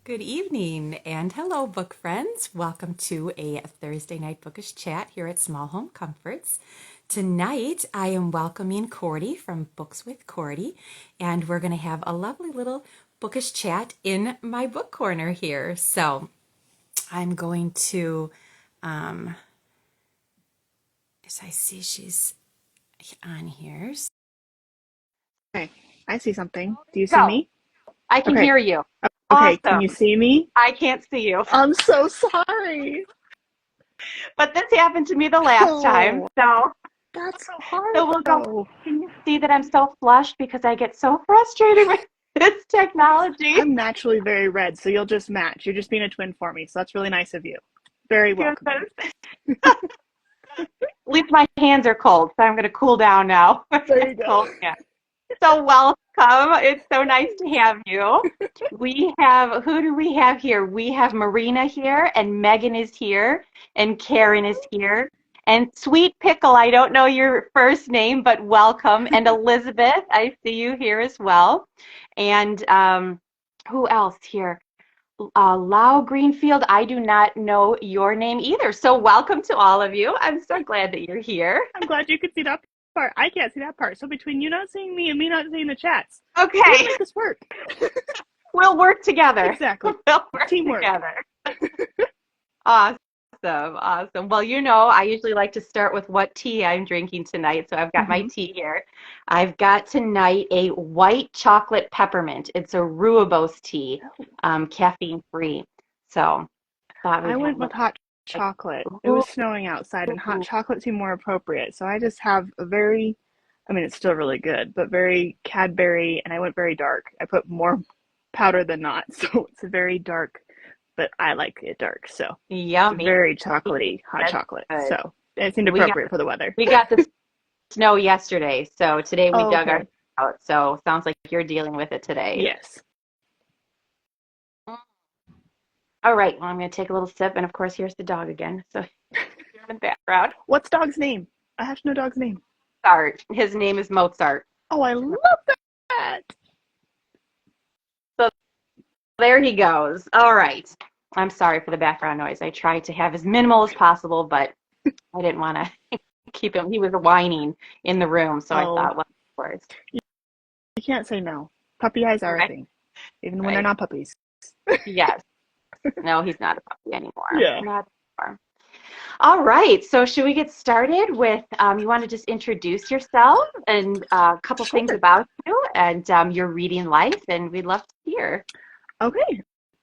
Good evening and hello, book friends. Welcome to a Thursday night bookish chat here at Small Home Comforts. Tonight, I am welcoming Cordy from Books with Cordy, and we're going to have a lovely little bookish chat in my book corner here. So I'm going to, as I see she's on here. Okay, I see something. Do you see Go. me? I can Okay. hear you. Okay, can you Awesome. see me? I can't see you. I'm so sorry. But this happened to me the last time. Oh, So that's so hard so we'll go. though. Can you see that I'm so flushed because I get so frustrated with this technology? I'm naturally very red, so you'll just match. You're just being a twin for me, so that's really nice of you. Very welcoming. Goodness. At least my hands are cold, so I'm going to cool down now. There you go. Cold hands. So welcome. It's so nice to have you. Who do we have here? We have Marina here, and Megan is here, and Karon is here, and Sweet Pickle, I don't know your first name, but welcome. And Elizabeth, I see you here as well. And who else here? Lau Greenfield, I do not know your name either. So welcome to all of you. I'm so glad that you're here. I'm glad you could see that part. I can't see that part. So between you not seeing me and me not seeing the chats, we're Okay, gonna make this work. we'll work together. Exactly. We'll work Teamwork. together. Awesome, awesome. Well, I usually like to start with what tea I'm drinking tonight. So I've got my tea here. I've got tonight a white chocolate peppermint. It's a rooibos tea, caffeine free. So thought I we'd went have with hot chocolate. It Ooh, was snowing outside, and hot chocolate seemed more appropriate. So I just have a very, I mean, it's still really good, but very Cadbury, and I went very dark. I put more powder than not, so it's a very dark, but I like it dark. So it's yummy. very chocolatey hot That's chocolate. good. So it seemed We got appropriate for the weather. we got the snow yesterday, so today we Oh, dug our okay. out. So sounds like you're dealing with it today. Yes. All right, well, I'm going to take a little sip, and of course, here's the dog again. So in the background. What's dog's name? I have to know dog's name. Mozart. His name is Mozart. Oh, I love that. So there he goes. All right. I'm sorry for the background noise. I tried to have as minimal as possible, but I didn't want to keep him. He was whining in the room, so I Oh, thought, well, of course. you can't say no. Puppy eyes are a Right, thing, even when they're right. not puppies. Yes. No, he's not a puppy anymore. Yeah. Not anymore. All right. So should we get started with, you want to just introduce yourself and a couple things Sure. about you and your reading life, and we'd love to hear. Okay.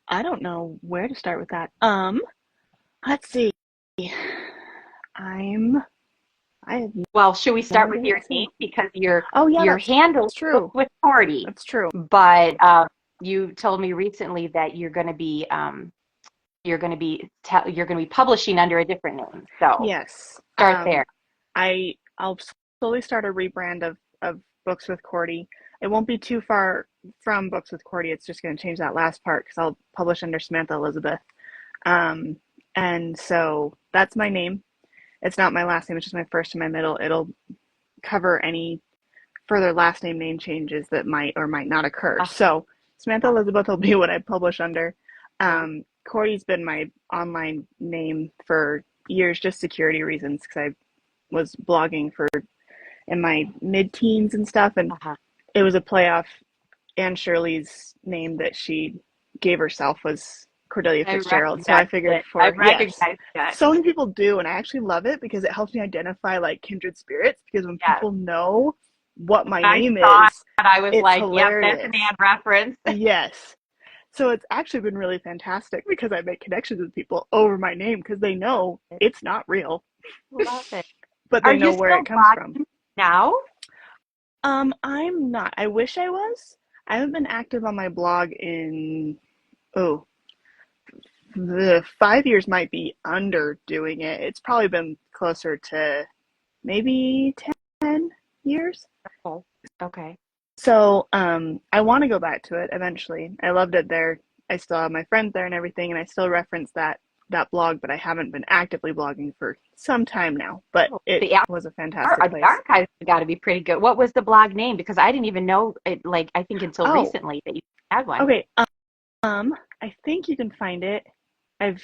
I don't know where to start with that. Let's see. I'm I have Well, should we no start idea with what your to say. name because your Oh yeah, your that's handle is true. with Cordy, That's true. but you told me recently that you're going to be publishing under a different name. So Yes. start there. I'll slowly start a rebrand of Books with Cordy. It won't be too far from Books with Cordy. It's just going to change that last part because I'll publish under Samantha Elisabeth. Um, and so that's my name. It's not my last name. It's just my first and my middle. It'll cover any further last name changes that might or might not occur. Uh, So Samantha Elisabeth will be what I publish under. okay. Cordy's been my online name for years, just security reasons, because I was blogging for in my mid-teens and stuff, and Uh-huh. it was a play off Anne Shirley's name that she gave herself was Cordelia I Fitzgerald. So I recognize figured it. I yes. recognize it. So many people do, and I actually love it because it helps me identify like kindred spirits. Because when Yes. people know what my When I name saw it, is, I was it's like, yep, that's an hilarious. ad reference. Yes. So it's actually been really fantastic because I make connections with people over my name because they know it's not real, Love it. but Are they you know where still it comes from. blogging now? I'm not. I wish I was. I haven't been active on my blog in, oh, the 5 years might be underdoing it. It's probably been closer to maybe 10 years. Okay. Okay. So, I want to go back to it eventually. I loved it there. I still have my friends there and everything, and I still reference that blog, but I haven't been actively blogging for some time now. But Oh, it the was a fantastic The place. archives have got to be pretty good. What was the blog name? Because I didn't even know it, like, I think until Oh, recently that you had one. okay. I think you can find it. I've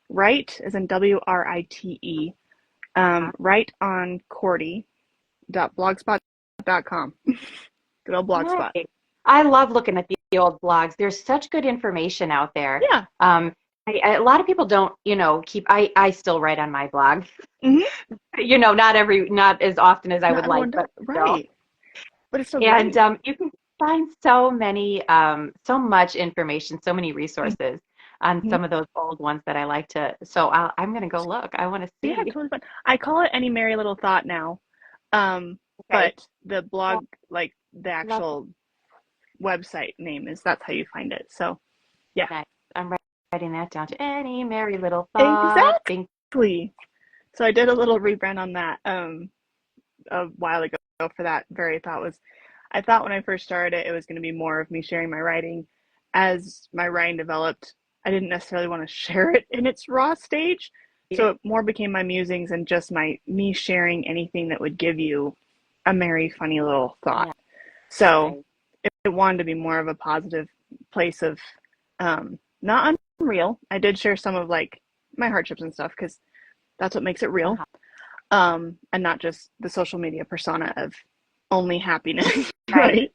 Write as in WRITE. Write on Cordy.blogspot.com. Good old blogspot. Nice. I love looking at the old blogs. There's such good information out there. Yeah. A lot of people don't, I still write on my blog. Mhm. Not as often as I Not would like, everyone does. but still. Right. But it's so And great. you can find so much information, so many resources on Mhm. some of those old ones that I like to. So I'm going to go look. I want to Yeah, see. totally fun. I call it Any Merry Little Thought now. Okay. But the blog, like the Love actual website name that's how you find it. So yeah. that. I'm writing that down to any merry little thought. Think Exactly. So I did a little rebrand on that a while ago for that very thought. I thought when I first started it was going to be more of me sharing my writing. As my writing developed, I didn't necessarily want to share it in its raw stage. So it more became my musings and just me sharing anything that would give you a merry, funny little thought. Yeah. So Right. it wanted to be more of a positive place of not unreal. I did share some of like my hardships and stuff because that's what makes it real. Uh-huh. And not just the social media persona of only happiness, Right.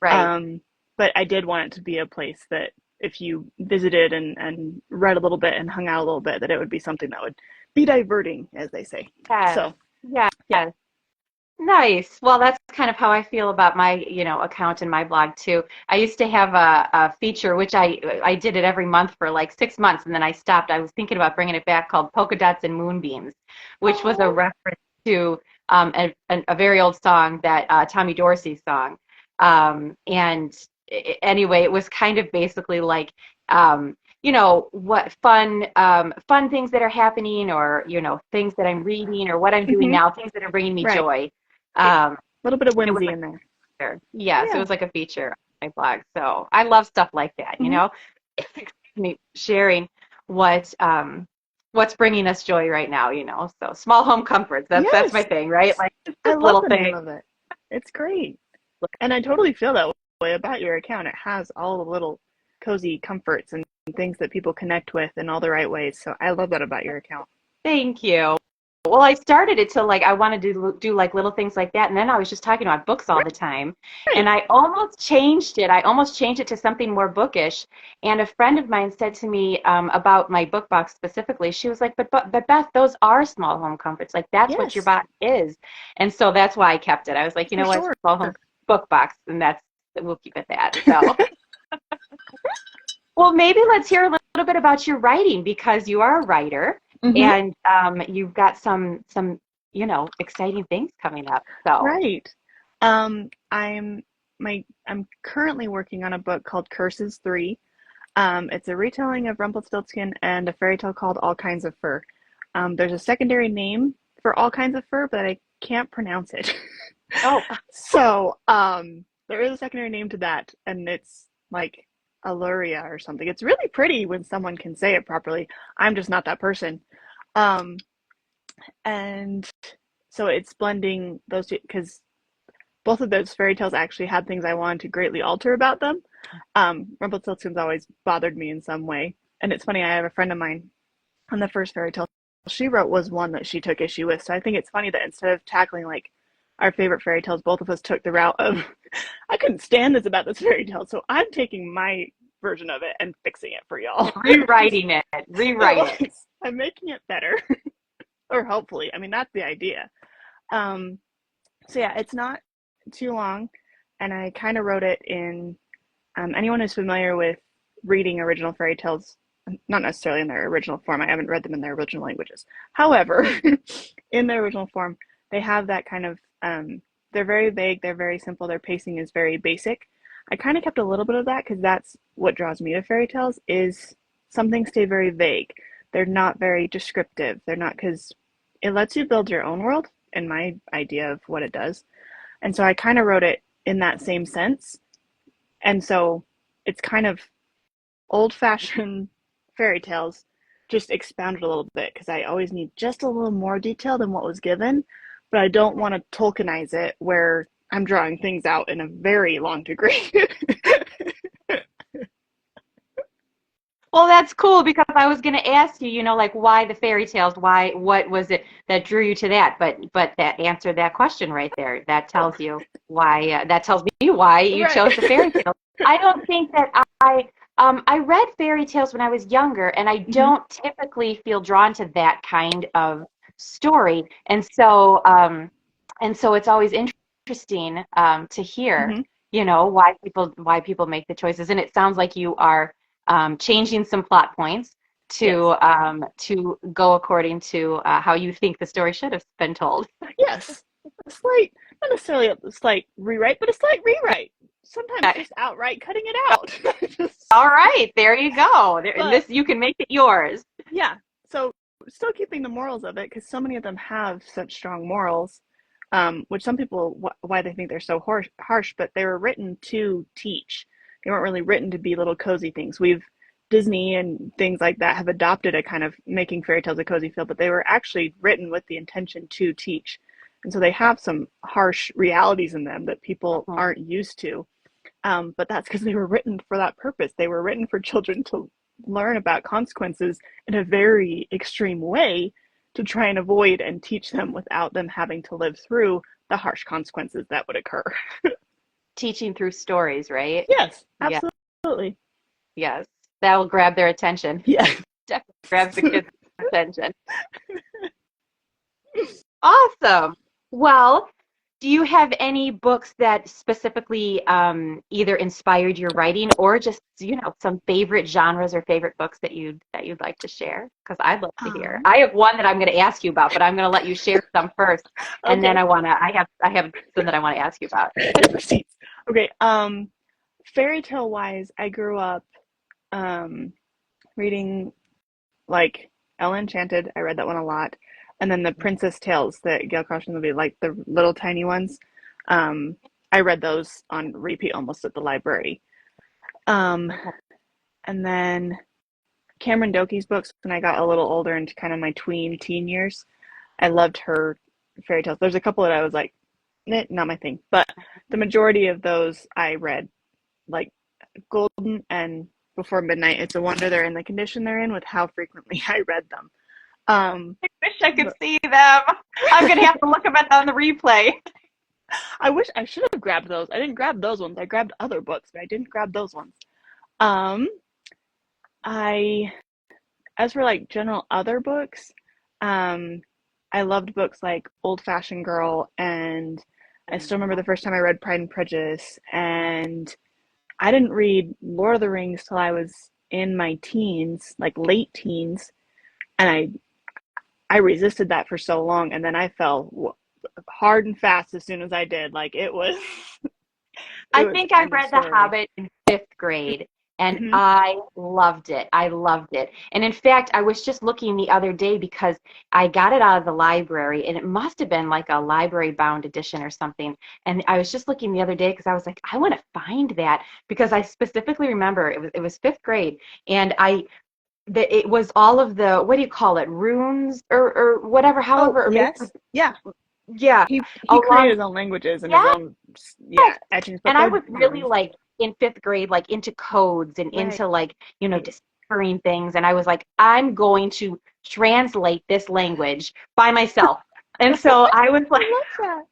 right? But I did want it to be a place that if you visited and read a little bit and hung out a little bit, that it would be something that would be diverting, as they say. Yes. So, Yes. yeah. Nice. Well, that's kind of how I feel about my, account and my blog too. I used to have a feature, which I did it every month for like 6 months, and then I stopped. I was thinking about bringing it back, called Polka Dots and Moonbeams, which was a Oh, reference to a very old song, that Tommy Dorsey song. Anyway, it was kind of basically like, what fun things that are happening, or things that I'm reading, or what I'm doing mm-hmm. now, things that are bringing me Right. joy. A Um, little bit of it was whimsy like in there. a feature. Yes, it Yeah. was like a feature on my blog. So I love stuff like that, Mm-hmm. Excuse me, sharing what what's bringing us joy right now, So small home comforts. That's my Yes. thing, right? Like just I this love little the name thing. of it. It's great. And I totally feel that way about your account. It has all the little cozy comforts and things that people connect with in all the right ways. So I love that about your account. Thank you. Well, I started it to like I wanted to do like little things like that, and then I was just talking about books all the time, and Right. I almost changed it. I almost changed it to something more bookish. And a friend of mine said to me about my book box specifically. She was like, "But Beth, those are small home comforts. Like that's what your Yes, box is." And so that's why I kept it. I was like, you for know what, sure. small home book box, and we'll keep it that. So. Well, maybe let's hear a little bit about your writing, because you are a writer, Mm-hmm. and you've got some exciting things coming up. So Right. I'm I'm currently working on a book called Curses 3. It's a retelling of Rumpelstiltskin and a fairy tale called All Kinds of Fur. There's a secondary name for All Kinds of Fur, but I can't pronounce it. oh, So, there is a secondary name to that, and it's like Aluria or something. It's really pretty when someone can say it properly. I'm just not that person. Um, and so it's blending those two because both of those fairy tales actually had things I wanted to greatly alter about them. Rumpelstiltskin's always bothered me in some way. And it's funny, I have a friend of mine on the first fairy tale she wrote was one that she took issue with. So I think it's funny that instead of tackling like our favorite fairy tales, both of us took the route of I couldn't stand this about this fairy tale, so I'm taking my version of it and fixing it for y'all. rewriting it, rewrite it. I'm making it better, or hopefully. I mean, that's the idea. Um, so yeah, it's not too long, and I kind of wrote it in. Anyone who's familiar with reading original fairy tales, not necessarily in their original form. I haven't read them in their original languages. However, in their original form, they have that kind of. They're very vague. They're very simple. Their pacing is very basic. I kind of kept a little bit of that because that's what draws me to fairy tales. Is some things stay very vague. They're not very descriptive. They're not because it lets you build your own world. In my idea of what it does, and so I kind of wrote it in that same sense. And so it's kind of old-fashioned fairy tales, just expounded a little bit because I always need just a little more detail than what was given, but I don't want to Tolkienize it where I'm drawing things out in a very long degree. Well, that's cool because I was going to ask you, like why the fairy tales? What was it that drew you to that? But that answered that question right there. That tells you why. That tells me why you Right. chose the fairy tales. I don't think that I read fairy tales when I was younger, and I don't typically feel drawn to that kind of story, and so it's always interesting to hear, Mm-hmm. why people make the choices. And it sounds like you are changing some plot points Yes. to go according to how you think the story should have been told. Yes. A slight, not necessarily a slight rewrite, but a slight rewrite. Sometimes Okay. just outright cutting it out. All right, there you go. But You can make it yours. yeah, so still keeping the morals of it because so many of them have such strong morals, which some people why they think they're so harsh, but they were written to teach. They weren't really written to be little cozy things. Disney and things like that have adopted a kind of making fairy tales a cozy feel, but they were actually written with the intention to teach. And so they have some harsh realities in them that people Mhm. aren't used to. But that's because they were written for that purpose. They were written for children to learn about consequences in a very extreme way to try and avoid and teach them without them having to live through the harsh consequences that would occur. Teaching through stories, right? Yes, Yeah, absolutely. yes. That will grab their attention. Yeah. Definitely grabs the kids' attention. Awesome. Well, do you have any books that specifically either inspired your writing or just, some favorite genres or favorite books that you'd like to share? Because I'd love to hear. Um, I have one that I'm going to ask you about, but I'm going to let you share some first, and then okay. I have some that I want to ask you about. Receipts. Okay. Fairy tale wise, I grew up um reading like Enchanted. I read that one a lot. And then the Princess Tales that Gail Carson would be like the little tiny ones. Um, I read those on repeat almost at the library. Um, Okay. and then Cameron Dokey's books when I got a little older into kind of my teen years. I loved her fairy tales. There's a couple that I was like, not my thing. But the majority of those I read, like Golden and Before Midnight. It's a wonder they're in the condition they're in with how frequently I read them. I wish I could But see them. I'm going to have to look them at on the replay. I wish I should have grabbed those. I didn't grab those ones. I grabbed other books, but I didn't grab those ones. Um, I as for like general other books, um, I loved books like Old Fashioned Girl, and I still remember the first time I read Pride and Prejudice, and I didn't read Lord of the Rings till I was in my teens, like late teens, and I resisted that for so long, and then I fell hard and fast as soon as I did. Like it I was think I end of read The story. Hobbit in fifth grade, and Hmm. I loved it. I loved it. And in fact, I was just looking the other day because I got it out of the library, and it must have been like a library bound edition or something. And I was just looking the other day because I was like, I want to find that because I specifically remember it was fifth grade, and it was all of the, what do you call it, runes or whatever, Oh however, or maybe, yes, yeah. yeah, He created along. his own languages and his Yeah. own etchings, but And I they're was really like in fifth grade, like into codes and right. into like, deciphering things. And I was like, I'm going to translate this language by myself. And so I was like, I love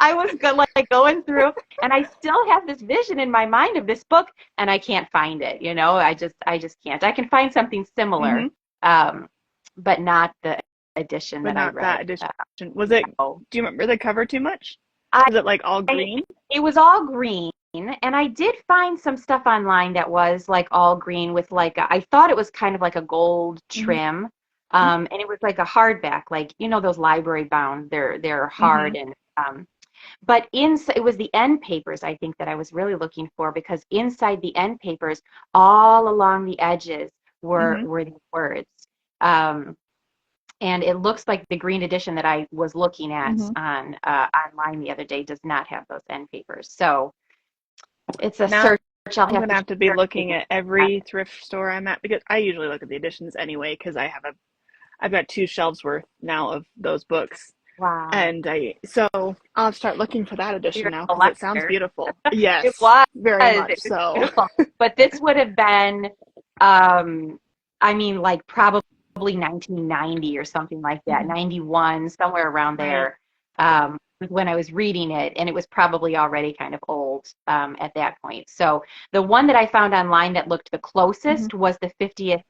I was like going through, and I still have this vision in my mind of this book, and I can't find it. I just can't. I can find something that. similar, um, but not the edition But that I not that read. edition. Was it? No. Do you remember the cover too much? I Was it like all I green? it was all green, and I did find some stuff online that was like all green with like I thought it was kind of like a gold Hmm. trim, and it was like a hardback, like those library bound. They're Hmm. hard and but it was the end papers I think that I was really looking for because inside the end papers, all along the edges were Hmm. were the words. Um, and it looks like the green edition that I was looking at Hmm. on online the other day does not have those end papers. So it's a Now search I'll I'm have gonna to have to be share with looking you. at every thrift store I'm at because I usually look at the editions anyway because I've got two shelves worth now of those books. Wow, And I'll start looking for that edition you're now a because it sounds collector. beautiful. It Yes, was. very much It was so. beautiful. But this would have been um, I mean, like probably 1990 or something like that, 91, somewhere around Right. there, when I was reading it, and it was probably already kind of old at that point. So the one that I found online that looked the Mm-hmm. closest was the 50th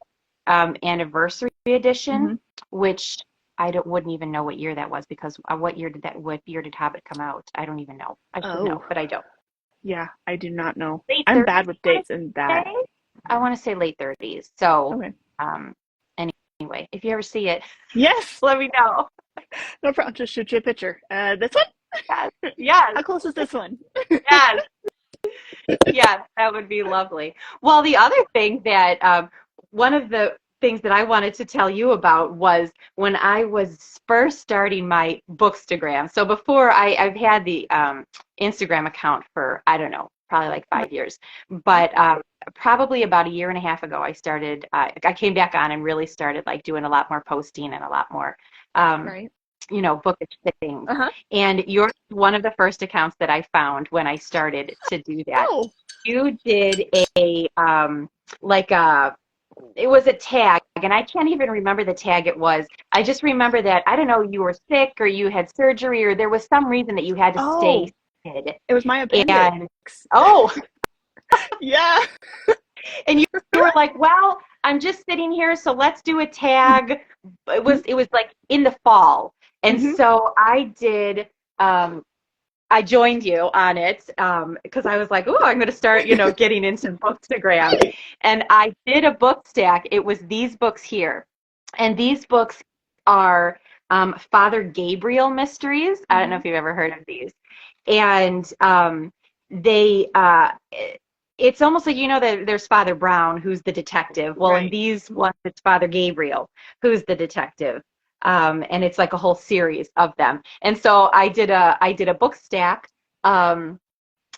anniversary edition, Mm-hmm. which wouldn't even know what year that was because what year did Hobbit come out? I don't even know. I should know, Oh, but I don't. yeah, I do not know. Late I'm 30s, bad with dates and that. I want to say late 30s. So, Okay. um, anyway, if you ever see it, Yes, let me know. no problem. Just shoot you a picture. This one? Yes, yes, How close is this one? yes, yes, that would be lovely. Well, the other thing that one of the things that I wanted to tell you about was when I was first starting my Bookstagram. So before I've had the Instagram account for, I don't know, probably like 5 years, but probably about a year and a half ago, I came back on and really started like doing a lot more posting and a lot more, um, Right. bookish things. Uh-huh. And you're one of the first accounts that I found when I started to do that. Oh. You did like a it was a tag, and I can't even remember the tag it was. I just remember that, I don't know, you were sick or you had surgery or there was some reason that you had to stay Oh, hid. it was my appendix. And oh, Yeah. and you were like, well, I'm just sitting here, so let's do a tag. It was like in the fall. And Mm-hmm. so I joined you on it because I was like, oh, I'm going to start, getting into Bookstagram. And I did a book stack. It was these books here. And these books are Father Gabriel mysteries. I don't know Mm-hmm. if you've ever heard of these. And they, it's almost like, that there's Father Brown, who's the detective. Well, in Right. these ones, it's Father Gabriel, who's the detective. And it's like a whole series of them. And so I did a book stack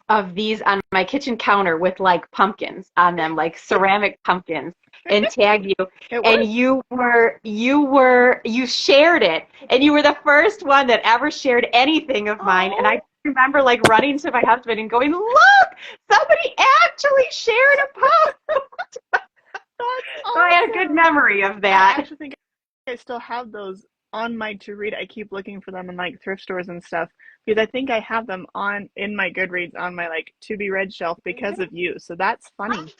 of these on my kitchen counter with like pumpkins on them, like ceramic pumpkins, and tagged you. It And worked. you shared it, and you were the first one that ever shared anything of mine. And I Oh, remember like running to my husband and going, "Look, somebody actually shared a post." that's So I had a good awesome. memory of I that. actually think I still have those on my to read. I keep looking for them in like thrift stores and stuff because I think I have them on in my Goodreads on my like to be read shelf because of you. So that's funny.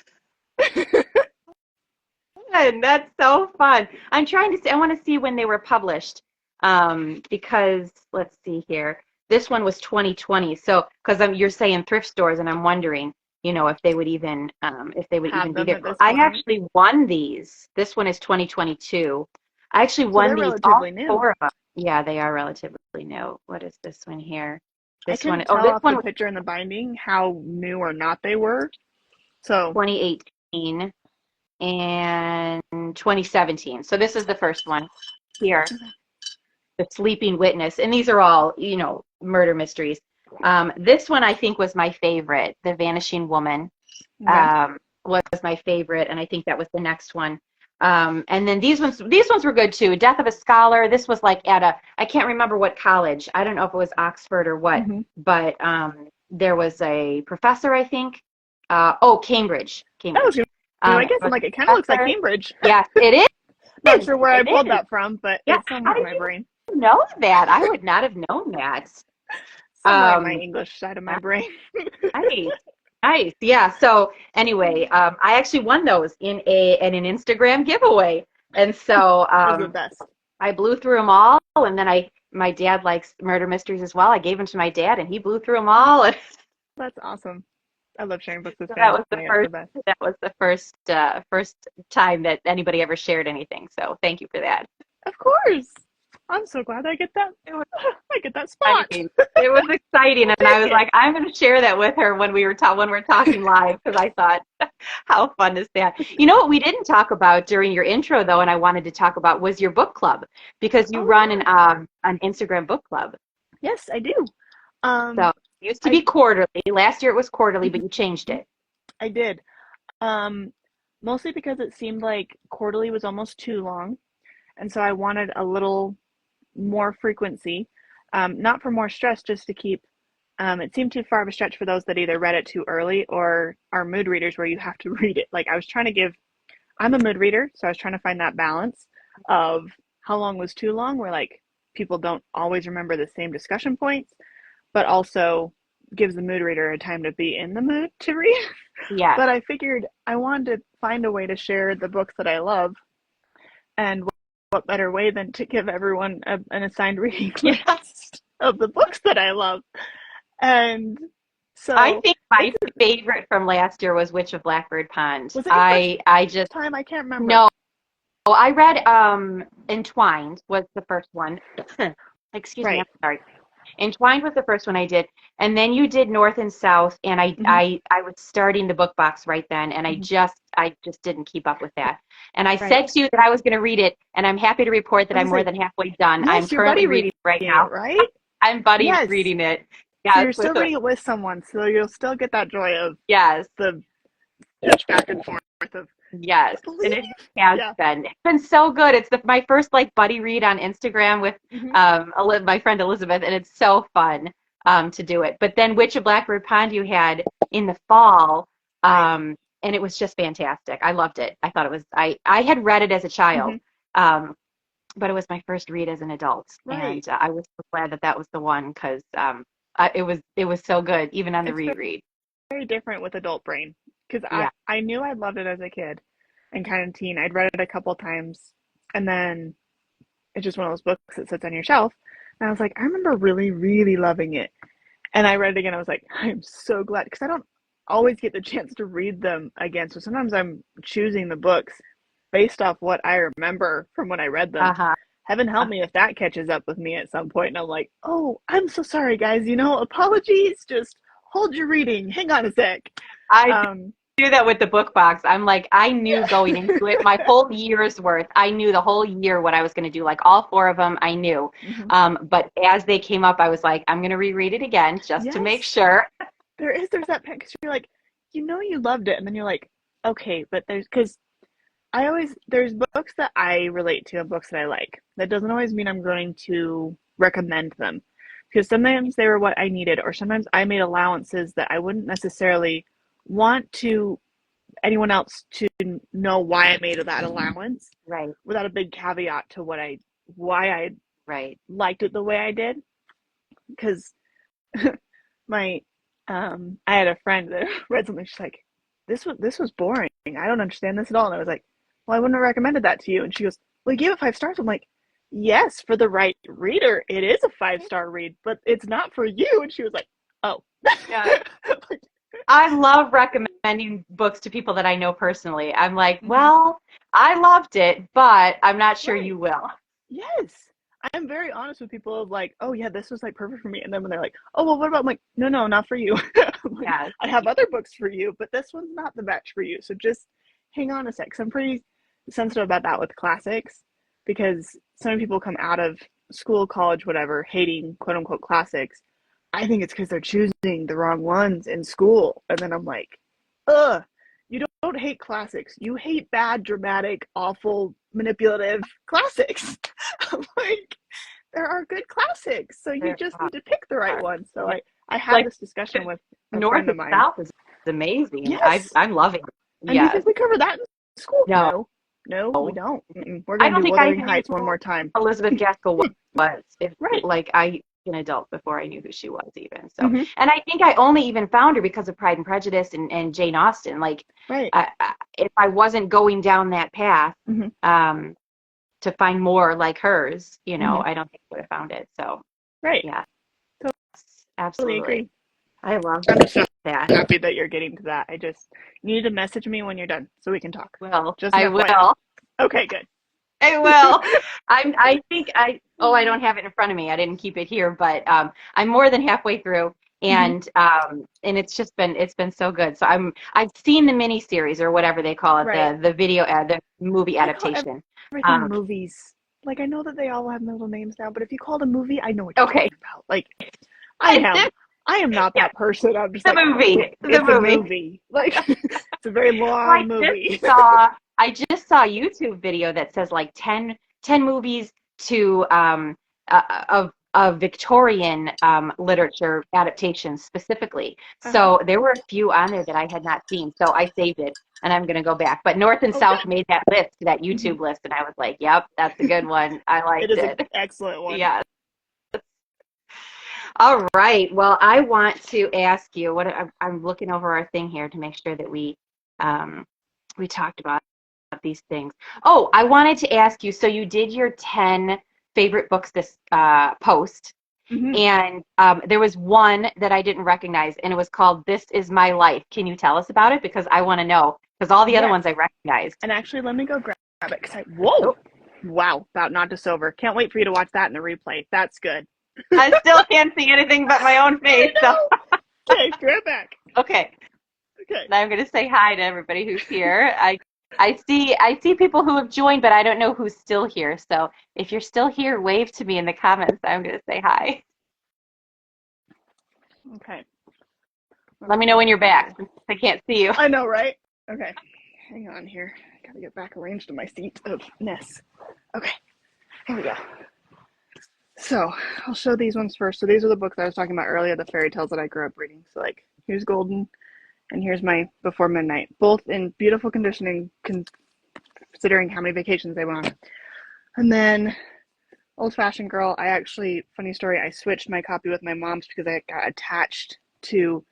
Good. That's so fun. I'm trying to see, I want to see when they were published. Because let's see here. This one was 2020. So, because you're saying thrift stores, and I'm wondering, if they would Have even be them there. at this I point. actually won these. This one is 2022. I actually So won they're these, all relatively new. four of them. Yeah, they are relatively new. What is this one here? I This one, couldn't oh, tell this off one the was picture in the binding how new or not they were. So, 2018 and 2017. So this is the first one here. The Sleeping Witness, and these are all, murder mysteries. This one I think was my favorite. The Vanishing Woman okay. was my favorite, and I think that was the next one. And then these ones were good too. Death of a Scholar. This was like I can't remember what college. I don't know if it was Oxford or what, Mm-hmm. but there was a professor, I think. Cambridge, That was Cambridge. gonna be my There guess. I'm was like, it kind a of looks like professor. Cambridge. Yes, it Not is. sure where I It pulled is. that from, but Yeah. it's How somewhere in did my you brain. know that? I would not have known that. Somewhere in my Um, English side of my brain. nice, nice. Yeah. So anyway, I actually won those in an Instagram giveaway, and so Those are the best. I blew through them all, and then my dad likes murder mysteries as well. I gave them to my dad, and he blew through them all, and That's awesome. I love sharing books with so family. It's the best. that was the first time that anybody ever shared anything. So thank you for that. Of course. I'm so glad I get that. I get that spot. Exciting. It was exciting, I'll and I take was it. like, I'm going to share that with her when we're talking live, because I thought, how fun is that? You know what we didn't talk about during your intro, though, and I wanted to talk about was your book club, because you Oh run yeah. an Instagram book club. Yes, I do. So Um, it used to I be quarterly. Last year it was quarterly, but you changed it. I did. Um, Mostly because it seemed like quarterly was almost too long, and so I wanted a little more frequency. Not for more stress, just to keep. It seemed too far of a stretch for those that either read it too early or are mood readers where you have to read it. Like I was trying to give I'm a mood reader, so I was trying to find that balance of how long was too long, where like people don't always remember the same discussion points, but also gives the mood reader a time to be in the mood to read. Yeah. But I figured I wanted to find a way to share the books that I love, and what better way than to give everyone an assigned reading list of the books that I love. And so I think my favorite from last year was Witch of Blackbird Pond. Was it your I just time? I can't remember. No, I read Entwined was the first one. Excuse me, I'm sorry. Entwined was the first one I did, and then you did North and South, and I was starting the book box right then, and I just didn't keep up with that. And I said to you that I was going to read it, and I'm happy to report that I'm more than halfway done. Yes, I'm currently reading it right now. Right? I'm buddy reading it. Yeah, so you're still reading it with someone, so you'll still get that joy of the pitch back and forth of and it has been. It's been so good. It's my first like buddy read on Instagram with my friend Elisabeth, and it's so fun to do it. But then Witch of Blackbird Pond you had in the fall, and it was just fantastic. I loved it. I thought it was. I had read it as a child, but it was my first read as an adult, and I was so glad that was the one because it was so good even on the reread. Very different with adult brain. Because I knew I loved it as a kid and kind of teen. I'd read it a couple times, and then it's just one of those books that sits on your shelf. And I was like, I remember really, really loving it. And I read it again. I was like, I'm so glad. Because I don't always get the chance to read them again. So sometimes I'm choosing the books based off what I remember from when I read them. Heaven help me if that catches up with me at some point. And I'm like, oh, I'm so sorry, guys. Apologies. Just hold your reading. Hang on a sec. I do that with the book box. I'm like, I knew going into it, my whole year's worth. I knew the whole year what I was going to do. Like all 4 of them, I knew. But as they came up, I was like, I'm going to reread it again just to make sure. There's that pen because you're like, you loved it, and then you're like, okay, but there's books that I relate to and books that I like. That doesn't always mean I'm going to recommend them because sometimes they were what I needed, or sometimes I made allowances that I wouldn't necessarily want to anyone else to know why I made that allowance, without a big caveat to why I liked it the way I did. Because I had a friend that read something. She's like, this was boring. I don't understand this at all. And I was like, well, I wouldn't have recommended that to you. And she goes, well, you gave it 5 stars. I'm like, yes, for the right reader, it is a 5-star read, but it's not for you. And she was like, oh. I love recommending books to people that I know personally. I'm like, well, I loved it, but I'm not sure you will. Yes. I'm very honest with people of like, oh yeah, this was like perfect for me. And then when they're like, oh, well, what about, I'm like, no, not for you. Like, I have other books for you, but this one's not the match for you. So just hang on a sec. 'Cause I'm pretty sensitive about that with classics because so many people come out of school, college, whatever, hating quote unquote classics. I think it's because they're choosing the wrong ones in school. And then I'm like, you don't hate classics. You hate bad, dramatic, awful, manipulative classics. I'm like, there are good classics. So you just need to pick the right one. So I had this discussion with a friend of mine. North and South is amazing. Yes. I'm loving it. And you think we cover that in school? No, we don't. We're going to do Wuthering Heights one more time. Elizabeth Gaskell was. Like an adult before I knew who she was even. So, and I think I only even found her because of Pride and Prejudice and Jane Austen. Like, if I wasn't going down that path to find more like hers, I don't think I would have found it. So, yeah, so, absolutely agree. I love that. I'm happy that you're getting to that. You need to message me when you're done so we can talk. Well, just I will. Okay, good. I will. I think I don't have it in front of me. I didn't keep it here, but I'm more than halfway through, and it's been so good. So I've seen the mini series or whatever they call it, the movie adaptation. Everything movies. Like I know that they all have middle names now, but if you call it a movie, I know what you're talking about. Like I am not that person. I'm just the movie. It's a movie. Like it's a very long movie. I just saw a YouTube video that says like 10 movies to of of Victorian literature adaptations specifically. So there were a few on there that I had not seen. So I saved it and I'm going to go back. But North and South made that list, that YouTube list. And I was like, yep, that's a good one. I liked it. It is an excellent one. Yeah. All right. Well, I want to ask you what I'm looking over our thing here to make sure that we talked about these things. Oh, I wanted to ask you, so you did your 10 favorite books this post, and there was one that I didn't recognize, and it was called This Is My Life. Can you tell us about it? Because I want to know, because all the other ones I recognized. And actually, let me go grab it, because wow, about knocked us over. Can't wait for you to watch that in the replay. That's good. I still can't see anything but my own face. So. Okay, grab back. Okay. Now I'm going to say hi to everybody who's here. I see people who have joined, but I don't know who's still here. So if you're still here, wave to me in the comments. I'm going to say hi. Okay. Let me know when you're back, since I can't see you. I know, right? Okay. Hang on here. I got to get back arranged in my seat of Ness. Okay. Here we go. So I'll show these ones first. So these are the books I was talking about earlier, the fairy tales that I grew up reading. So like, here's Golden, and here's my Before Midnight, both in beautiful conditioning, considering how many vacations they went on. And then Old Fashioned Girl, I actually, funny story, I switched my copy with my mom's because I got attached to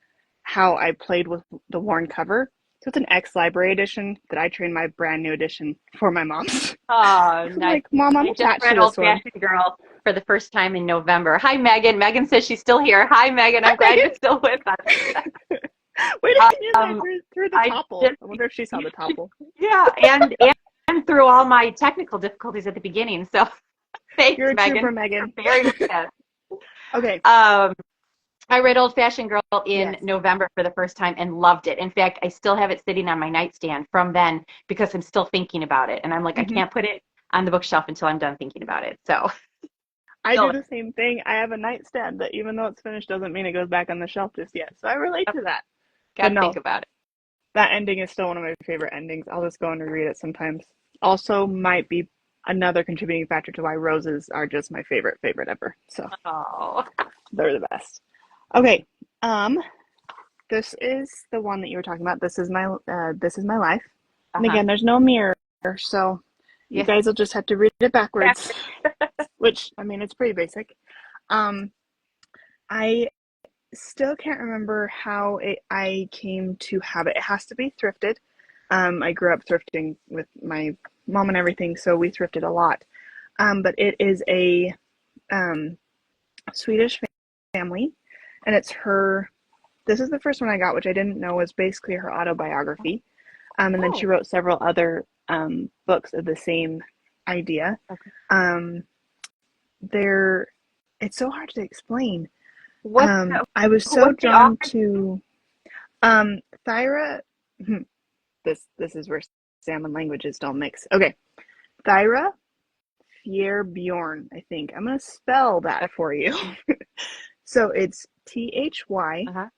how I played with the worn cover. So it's an ex-library edition that I trained my brand new edition for my mom's. Oh, so nice. Like, Mom, I'm attached to this Old Fashioned Girl for the first time in November. Hi, Megan. Megan says she's still here. Hi, Megan. I'm glad you're still with us. Wait a minute, through the topple. I wonder if she saw the topple. Yeah, and through all my technical difficulties at the beginning. So thanks, you're a Megan. Trooper, Megan. Very much. Okay. I read Old Fashioned Girl in November for the first time and loved it. In fact, I still have it sitting on my nightstand from then because I'm still thinking about it. And I'm like, I can't put it on the bookshelf until I'm done thinking about it. So I do the same thing. I have a nightstand that even though it's finished doesn't mean it goes back on the shelf just yet. So I relate to that. Gotta think about it. That ending is still one of my favorite endings. I'll just go and reread it sometimes. Also might be another contributing factor to why roses are just my favorite ever. So they're the best. Okay, this is the one that you were talking about. This is my life. And again, there's no mirror, so you guys will just have to read it backwards. Which, I mean, it's pretty basic. I still can't remember how I came to have it. It has to be thrifted. I grew up thrifting with my mom and everything, so we thrifted a lot. But it is a Swedish family. And it's this is the first one I got, which I didn't know was basically her autobiography. And then she wrote several other books of the same idea. Okay. It's so hard to explain. I was so drawn to Thyra. This is where salmon languages don't mix. Okay. Thyra, Fiorella, Bjorn, I think. I'm going to spell that for you. So it's Thyra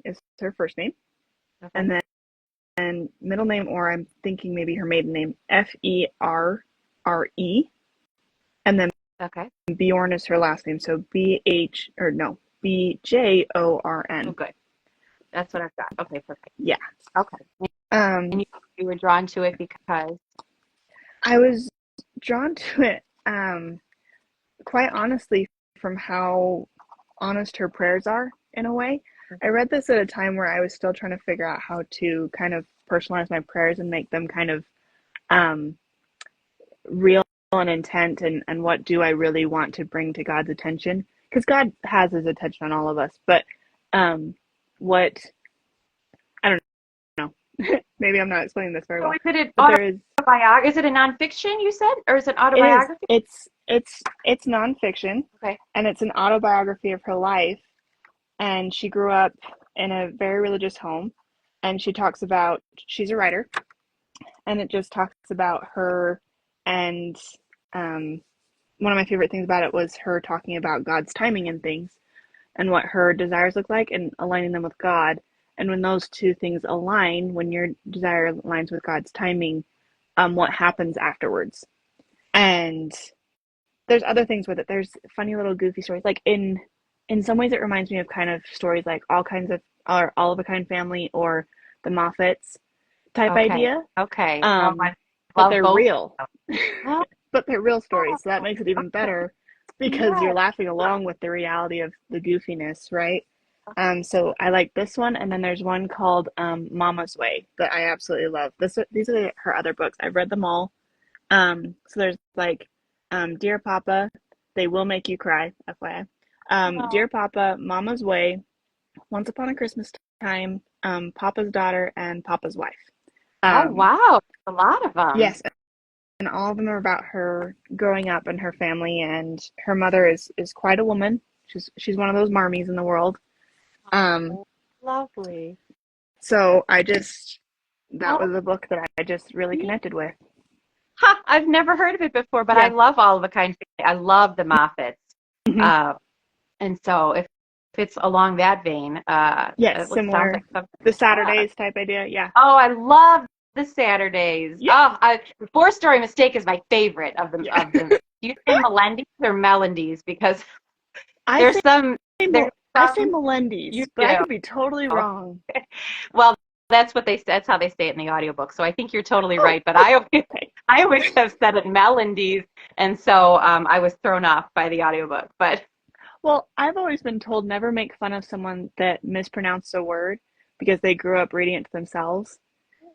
is her first name, and then middle name, or I'm thinking maybe her maiden name, Ferre, and then Bjorn is her last name, so Bjorn. Okay, that's what I've got. Okay, perfect. Yeah. Okay. And you were drawn to it because I was drawn to it, quite honestly, from how honest her prayers are in a way. I read this at a time where I was still trying to figure out how to kind of personalize my prayers and make them kind of real and intent, and what do I really want to bring to God's attention, because God has his attention on all of us, but what I don't know. Maybe I'm not explaining this very well. Is it is it a nonfiction, you said, or is it autobiography? It's nonfiction. Okay. And it's an autobiography of her life. And she grew up in a very religious home. And she's a writer. And it just talks about her. And one of my favorite things about it was her talking about God's timing and things, and what her desires look like, and aligning them with God. And when those two things align, when your desire aligns with God's timing, what happens afterwards. And there's other things with it. There's funny little goofy stories. Like in some ways, it reminds me of kind of stories like All of a Kind Family or the Moffats type Okay. idea. Okay. Oh, Um, I but love they're both. real. Oh, But they're real stories, so that makes it even better because you're yes. laughing along with the reality of the goofiness, right? So I like this one, and then there's one called Mama's Way that I absolutely love. These are her other books. I've read them all. So there's like Dear Papa, They Will Make You Cry, FYI. Oh, Dear Papa, Mama's Way, Once Upon a Christmas Time, Papa's Daughter, and Papa's Wife. oh, Um, wow. A lot of them. yes, and all of them are about her growing up and her family. And her mother is quite a woman. She's one of those marmies in the world. Um, Oh, lovely. so that Oh, was a book that I just really yeah. connected with. Ha, I've never heard of it before, but I Yeah. love All of a Kind Family. I love the Moffats. Hmm. Uh, and so if it's along that vein, Yes, sounds like similar. something. The Yeah. Saturdays type idea. Yeah. Oh, I love the Saturdays. Yeah. Oh, Four Story Mistake is my favorite of them. Yeah. Do you say Melendez or Melendez? Because I there's say there's I say some Melendez, you but I do. could be totally wrong. Well, that's how they say it in the audiobook. So I think you're totally Oh, right. But I always okay. I always have said it Melendez, and so I was thrown off by the audiobook. But Well, I've always been told never make fun of someone that mispronounced a word because they grew up reading it to themselves.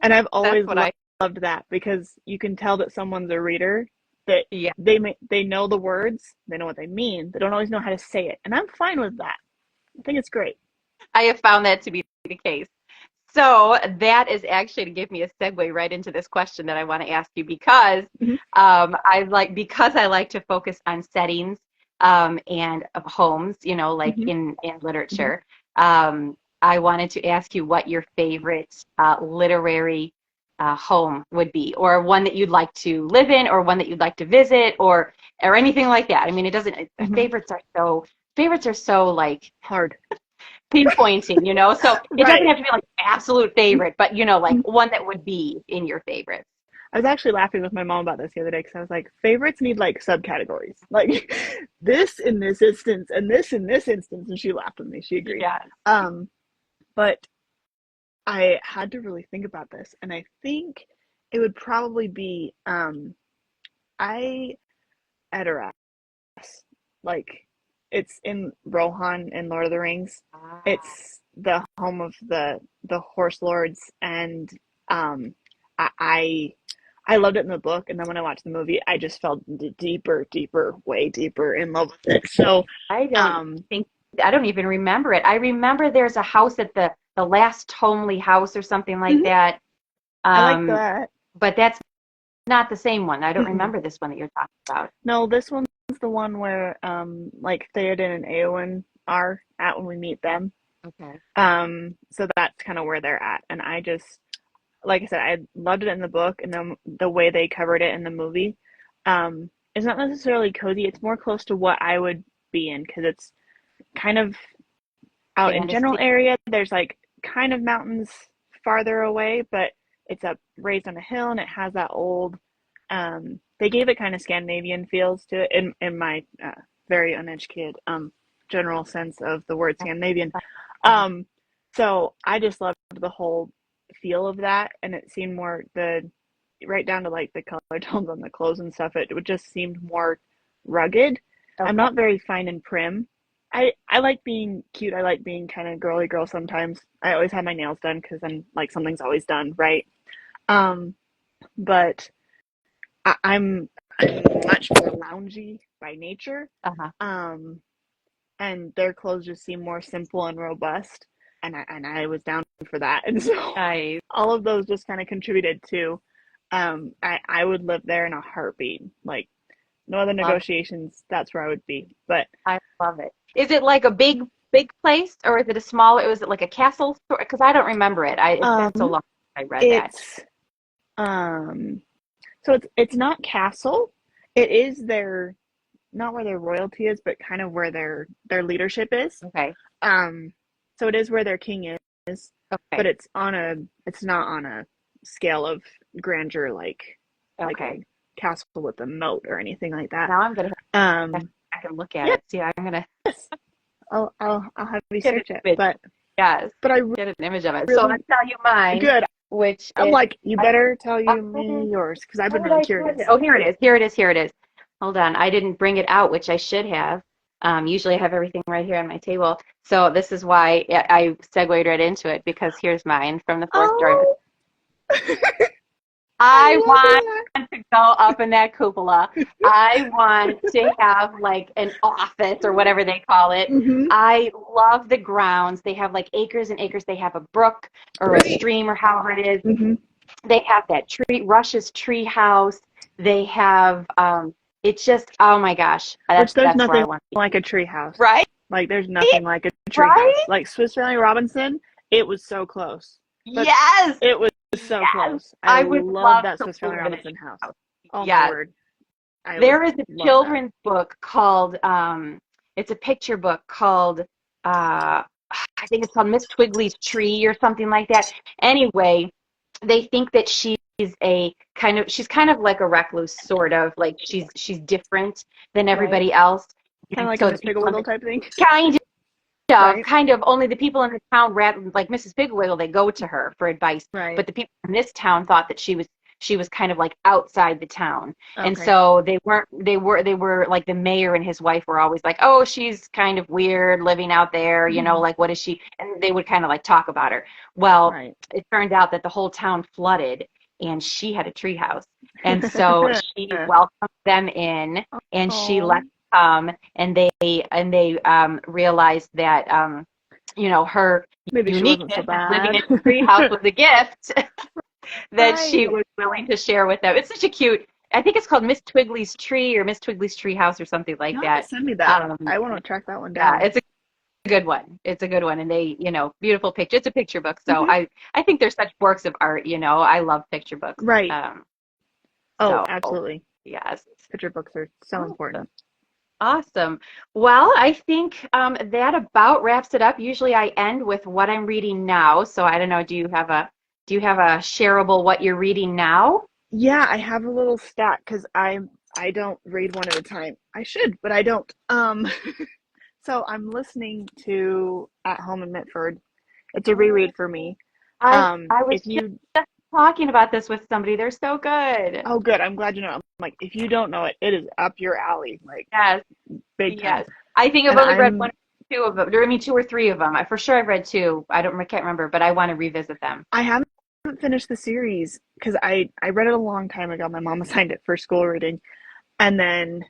And I've that's always what I loved that because you can tell that someone's a reader, that yeah. they know the words, they know what they mean. They don't always know how to say it. And I'm fine with that. I think it's great. I have found that to be the case. So that is actually to give me a segue right into this question that I want to ask you because Hmm. because I like to focus on settings and of homes, like Hmm. in Hmm. literature. I wanted to ask you what your favorite literary home would be, or one that you'd like to live in, or one that you'd like to visit, or anything like that. I mean, it doesn't. Hmm. Favorites are so like Hard. pinpointing, so it doesn't Right. have to be like absolute favorite, but like one that would be in your favorites. I was actually laughing with my mom about this the other day because I was like, favorites need like subcategories, like this in this instance and this in this instance, and she laughed with me. She agreed. Yeah. Um, but I had to really think about this, and I think it would probably be I Edoras. Like it's in Rohan in Lord of the Rings. Ah, It's the home of the horse lords, and um, I I loved it in the book, and then when I watched the movie, I just fell deeper, deeper, way deeper in love with it. So, I don't um, think I don't even remember it. I remember there's a house at the last homely house or something like mhm, that. I like Um, that. but that's not the same one. I don't Mm-mm. remember this one that you're talking about. No, this one's the one where like Theoden and Eowyn are at when we meet them. Okay. So that's kind of where they're at, and I just like I said, I loved it in the book, and then the way they covered it in the movie. It's not necessarily cozy. It's more close to what I would be in because it's kind of out in general Fantasy. area. There's like kind of mountains farther away, but it's up raised on a hill, and it has that old. They gave it kind of Scandinavian feels to it in my very uneducated general sense of the word Scandinavian. Uh-huh. Um, so I just loved the whole feel of that, and it seemed more the right down to like the color tones on the clothes and stuff. It just seemed more rugged. I'm Okay. not very fine and prim. I like being cute. I like being kind of girly girl sometimes. I always have my nails done because then like something's always done, right? Um, but I'm much more loungy by nature. Uh-huh. Um, and their clothes just seem more simple and robust, and I was down for that. And so Nice. all of those just kind of contributed to I would live there in a heartbeat. Like no other Love negotiations, that's where I would be. But I love it. Is it like a big place, or is it a smaller? Was it like a castle? Because I don't remember it. It's been so um long since I read that. it's um so it's not castle. It is their not where their royalty is, but kind of where their leadership is. Okay. Um so it is where their king is, but Okay. it's not on a scale of grandeur like a Okay. castle with a moat or anything like that. Now I'm gonna I can look at Yeah. it. See, I'm gonna I'll have you get an search it. image. Yes, But I get an image of it. So I'll really tell you mine, good. which I'm is like, you better tell oh, me yours because I've how been did really I find curious. it? Oh, here it is. Here it is. Here it is. Hold on. I didn't bring it out, which I should have. Usually I have everything right here on my table. So this is why I segued right into it because here's mine from the fourth story. Oh, I love want that. to go up in that cupola. I want to have like an office or whatever they call it. Mm-hmm. I love the grounds. They have like acres and acres. They have a brook or a stream or however it is. Mm-hmm. They have that Rush's tree house. They have it's just oh my gosh. Which there's That's where I nothing want to be. like a tree house. Right? Like there's nothing like a tree house. Right? Like Swiss Family Robinson, it was so close. But Yes. it was so Yes. close. I would love that to Swiss Family live in a Robinson tree house. house. Oh my Yes. word. There is a love children's book called it's a picture book called I think it's called Miss Twiggley's Tree or something like that. Anyway, they think that she's kind of like a recluse, sort of like she's different than everybody else. Kind of like So a Miss Pigglewiggle type thing. kind Right. kind of only the people in the town, like Mrs. Pigwiggle, they go to her for advice. Right. But the people in this town thought that she was kind of like outside the town. Okay. And so they were like the mayor and his wife were always like, oh, she's kind of weird living out there, you know, like what is she? And they would kind of like talk about her. Well, it turned out that the whole town flooded and she had a tree house. And so she welcomed them in and she let and they realized that you know, her Maybe uniqueness she wasn't so of living bad. in a tree house was a gift that she Right. was willing to share with them. It's such a cute. I think it's called Miss Twiggley's Tree or Miss Twiggley's Tree House or something like that. Send me that. Um, I want to track that one yeah, down. it's a good one. It's a good one, and they, you know, beautiful picture. It's a picture book, so I think they're such works of art. You know, I love picture books. Right. Oh, So, absolutely. yes. Picture books are so important. Awesome. Well, I think that about wraps it up. Usually I end with what I'm reading now. So I don't know, do you have a shareable what you're reading now? Yeah, I have a little stack because I don't read one at a time. I should, but I don't. So I'm listening to At Home in Mitford. It's a reread for me. I was just talking about this with somebody. They're so good. Oh, good. I'm glad you know. I'm like, if you don't know it, it is up your alley. Like, yes, big time. yes. I think I've only read one or two of them. I mean, two or three of them. For sure I've read two. I can't remember, but I want to revisit them. I haven't finished the series because I read it a long time ago. My mom assigned it for school reading, and then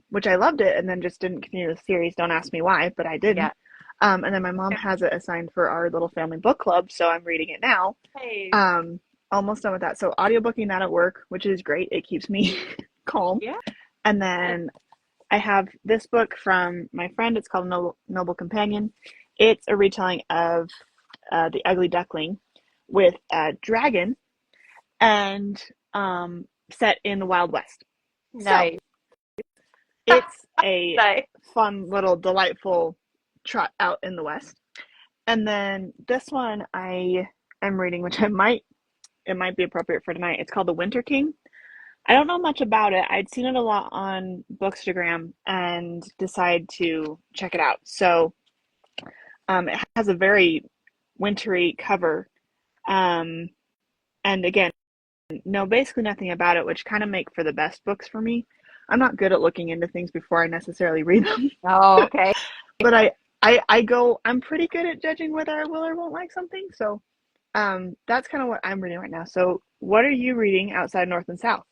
which I loved it, and then just didn't continue the series. Don't ask me why, but I didn't. And then my mom has it assigned for our little family book club, so I'm reading it now. Hey. Almost done with that. So audiobooking that at work, which is great. It keeps me calm. Yeah. And then I have this book from my friend. It's called Noble Companion. It's a retelling of The Ugly Duckling with a dragon and set in the Wild West. Nice. So it's a nice. fun little delightful trot out in the West. And then this one I am reading, which it might be appropriate for tonight. It's called The Winter King. I don't know much about it. I'd seen it a lot on Bookstagram and decided to check it out. So it has a very wintry cover. And again, know basically nothing about it, which kind of make for the best books for me. I'm not good at looking into things before I necessarily read them. Oh, okay. But I'm pretty good at judging whether I will or won't like something. So that's kind of what I'm reading right now. So what are you reading outside North and South?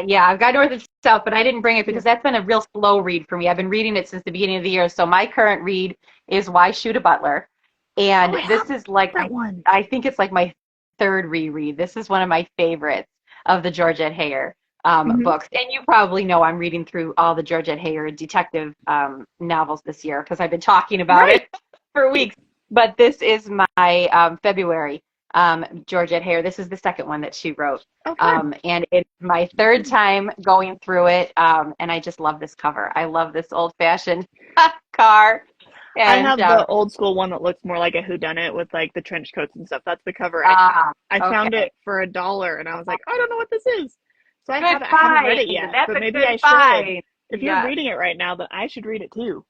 Yeah, I've got North and South, but I didn't bring it because that's been a real slow read for me. I've been reading it since the beginning of the year. So my current read is Why Shoot a Butler? And this is like, I think it's like my third reread. This is one of my favorites of the Georgette Heyer books. And you probably know I'm reading through all the Georgette Heyer detective novels this year because I've been talking about it for weeks. But this is my February Georgette Heyer. This is the second one that she wrote. And it's my third time going through it. And I just love this cover. I love this old-fashioned car. And, I have the old school one that looks more like a whodunit with like the trench coats and stuff. That's the cover I found it for $1 and I was like, I don't know what this is. So I haven't read it yet, but maybe I should. If you're reading it right now, then I should read it too.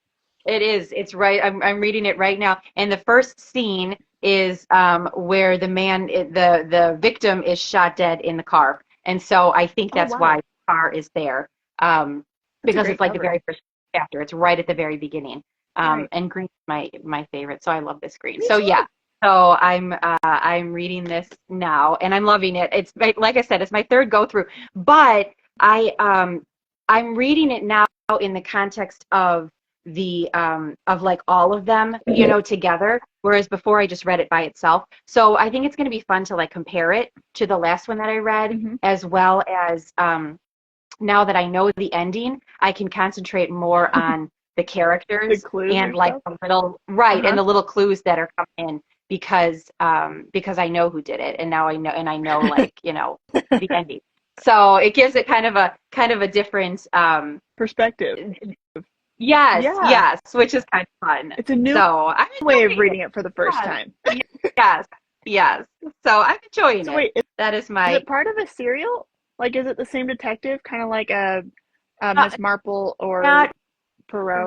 It is. It's right. I'm reading it right now. And the first scene is where the victim is shot dead in the car. And so I think that's why the car is there. Because it's like the very first chapter. It's right at the very beginning. And green is my favorite. So I love this green. So yeah. So I'm reading this now and I'm loving it. It's like I said, it's my third go through. But I'm reading it now in the context of of like all of them, together, whereas before I just read it by itself. So I think it's going to be fun to like compare it to the last one that I read, as well as now that I know the ending, I can concentrate more on the characters and like the little and the little clues that are coming in because I know who did it and now I know like the ending. So it gives it kind of a different perspective. Yes, which is kind of fun. It's a new way of reading it for the first time. Yes. So I'm enjoying it. Wait, that is my. Is it part of a serial? Like, is it the same detective, kind of like a Miss Marple or Perot?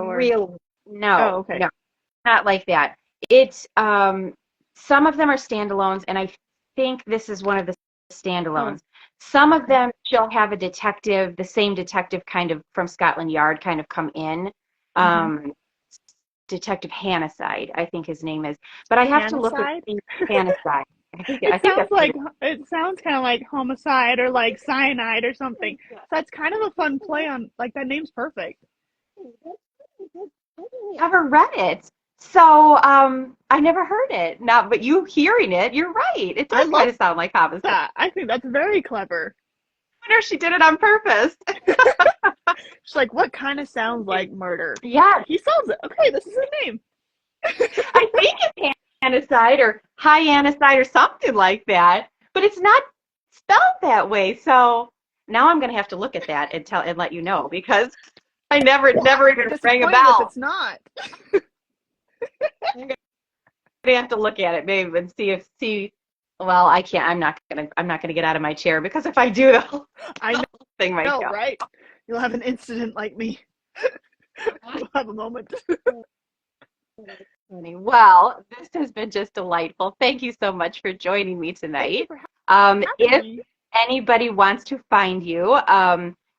Or... Real? No. Oh, okay. No, not like that. It's some of them are standalones, and I think this is one of the standalones. Some of them she'll have a detective, the same detective kind of from Scotland Yard kind of come in. Detective Hanaside, I think his name is. But I have to look at the Hanaside. It sounds kind of like homicide or like cyanide or something. So that's kind of a fun play on, like, that name's perfect. Never read it. So I never heard it. Now, but you hearing it, you're right. It does kind of sound like homicide. I think that's very clever. I wonder if she did it on purpose. She's like, what kind of sounds like murder? Yeah. He solves it. Okay, this is his name. I think it's Hanaside or Hyanacide or something like that. But it's not spelled that way. So now I'm going to have to look at that and let you know because I never even rang a bell. It's not. I'm going to have to look at it maybe and see. Well, I can't. I'm not gonna get out of my chair because if I do, I know. Thing might go. Right? You'll have an incident like me. You'll have a moment. Well, this has been just delightful. Thank you so much for joining me tonight. If anybody wants to find you,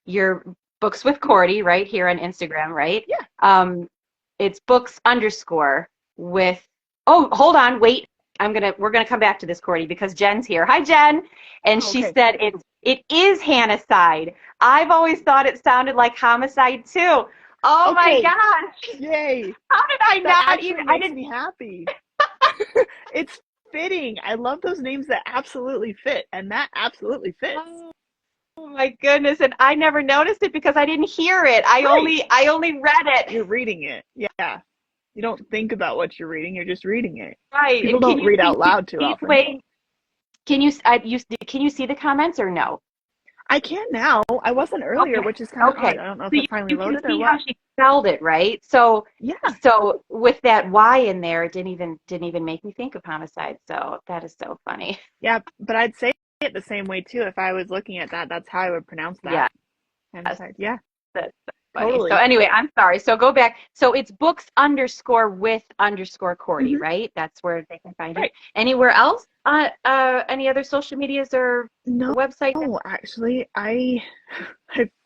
your Books with Cordy right here on Instagram, right? Yeah. It's books_ with. Oh, hold on, wait. We're gonna come back to this, Cordy, because Jen's here. Hi, Jen. And she said it is Hanaside. I've always thought it sounded like homicide too. Oh my gosh! Yay! How did I not even? Makes me happy. It's fitting. I love those names that absolutely fit, and that absolutely fits. Oh my goodness! And I never noticed it because I didn't hear it. I only read it. You're reading it. Yeah. You don't think about what you're reading. You're just reading it. Right. People don't read out loud too often. Wait, can you see the comments or no? I can now. I wasn't earlier, which is kind of odd. I don't know if it finally loaded or what. How she spelled it, right? So yeah. So with that Y in there, it didn't even make me think of homicide. So that is so funny. Yeah, but I'd say it the same way too. If I was looking at that, that's how I would pronounce that. Yeah. Homicide. Yeah. That's funny. Totally. So anyway, I'm sorry. So go back. So it's books _ Cordy, right? That's where they can find it. Anywhere else? Any other social medias or website? No, actually, I've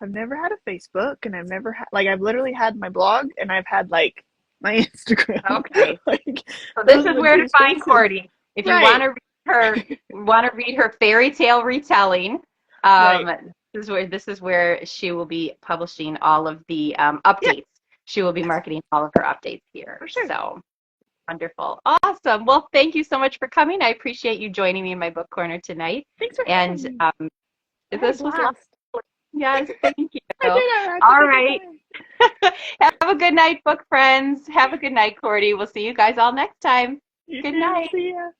never had a Facebook, and I've never had I've literally had my blog, and I've had my Instagram. Okay. So this is where to find Cordy if you want to read her fairy tale retelling. This is where she will be publishing all of the updates. Yeah. She will be marketing all of her updates here. For sure. So wonderful. Awesome. Well, thank you so much for coming. I appreciate you joining me in my book corner tonight. Thanks for having me. This was lovely. Yes, thank you. I did all right. Have a good night, book friends. Have a good night, Cordy. We'll see you guys all next time. Good night. See ya.